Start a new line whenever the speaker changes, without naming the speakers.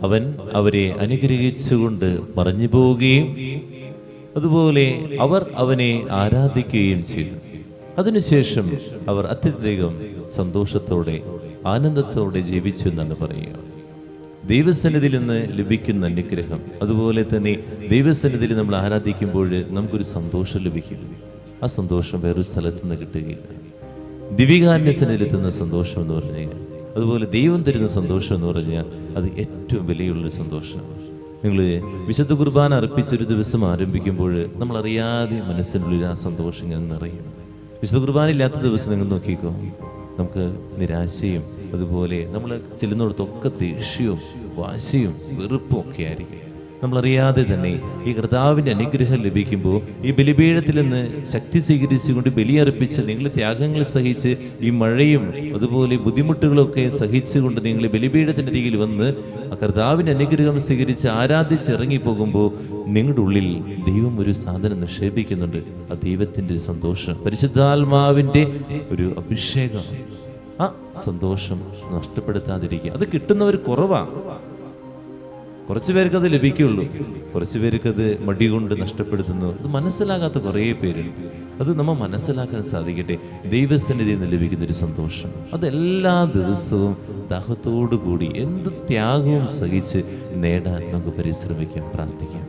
അവൻ അവരെ അനുഗ്രഹിച്ചുകൊണ്ട് മറഞ്ഞു പോവുകയും അതുപോലെ അവർ അവനെ ആരാധിക്കുകയും ചെയ്തു. അതിനുശേഷം അവർ അത്യധികം സന്തോഷത്തോടെ ആനന്ദത്തോടെ ജീവിച്ചു എന്നാണ് പറയുക. ദൈവസന്നിധിയിൽ നിന്ന് ലഭിക്കുന്ന അനുഗ്രഹം, അതുപോലെ തന്നെ ദൈവസന്നിധിയിൽ നമ്മൾ ആരാധിക്കുമ്പോൾ നമുക്കൊരു സന്തോഷം ലഭിക്കും. ആ സന്തോഷം വേറൊരു സ്ഥലത്തു നിന്ന് കിട്ടുകയില്ല. ദിവികാന്യസന്നിധിയിലെത്തുന്ന സന്തോഷം എന്ന് പറഞ്ഞാൽ, അതുപോലെ ദൈവം തരുന്ന സന്തോഷം എന്ന് പറഞ്ഞാൽ അത് ഏറ്റവും വിലയുള്ളൊരു സന്തോഷമാണ്. നിങ്ങൾ വിശുദ്ധ കുർബാന അർപ്പിച്ചൊരു ദിവസം ആരംഭിക്കുമ്പോൾ നമ്മളറിയാതെ മനസ്സിനുള്ളിൽ ആ സന്തോഷം ഇങ്ങനെ നിറയും. വിശുദ്ധ കുർബാന ഇല്ലാത്ത ദിവസം നിങ്ങൾ നോക്കിക്കോ, നമുക്ക് നിരാശയും അതുപോലെ നമ്മൾ ചെല്ലുന്നിടത്തൊക്കെ ദേഷ്യവും വാശിയും വെറുപ്പും ഒക്കെ ആയിരിക്കും. നമ്മളറിയാതെ തന്നെ ഈ കർത്താവിൻ്റെ അനുഗ്രഹം ലഭിക്കുമ്പോൾ ഈ ബലിപീഠത്തിൽ നിന്ന് ശക്തി സ്വീകരിച്ചുകൊണ്ട് ബലിയർപ്പിച്ച് നിങ്ങൾ ത്യാഗങ്ങൾ സഹിച്ച് ഈ മഴയും അതുപോലെ ബുദ്ധിമുട്ടുകളൊക്കെ സഹിച്ചുകൊണ്ട് നിങ്ങൾ ബലിപീഠത്തിൻ്റെ അരികിൽ വന്ന് ആ കർത്താവിൻ്റെ അനുഗ്രഹം സ്വീകരിച്ച് ആരാധിച്ച് ഇറങ്ങിപ്പോകുമ്പോൾ നിങ്ങളുടെ ഉള്ളിൽ ദൈവം ഒരു സാധനം നിക്ഷേപിക്കുന്നുണ്ട്. ആ ദൈവത്തിൻ്റെ ഒരു സന്തോഷം, പരിശുദ്ധാത്മാവിൻ്റെ ഒരു അഭിഷേകം. ആ സന്തോഷം നഷ്ടപ്പെടുത്താതിരിക്കുക. അത് കിട്ടുന്നവർ കുറവാണ്. കുറച്ച് പേർക്ക് അത് ലഭിക്കുള്ളൂ, കുറച്ച് പേർക്ക് അത് മടി കൊണ്ട് നഷ്ടപ്പെടുത്തുന്നു. അത് മനസ്സിലാകാത്ത കുറേ പേരുണ്ട്. അത് നമ്മൾ മനസ്സിലാക്കാൻ സാധിക്കട്ടെ. ദൈവസന്നിധിയിൽ നിന്ന് ലഭിക്കുന്നൊരു സന്തോഷം അത് എല്ലാ ദിവസവും ദാഹത്തോടു കൂടി എന്ത് ത്യാഗവും സഹിച്ച് നേടാൻ നമുക്ക് പരിശ്രമിക്കാം, പ്രാർത്ഥിക്കാം.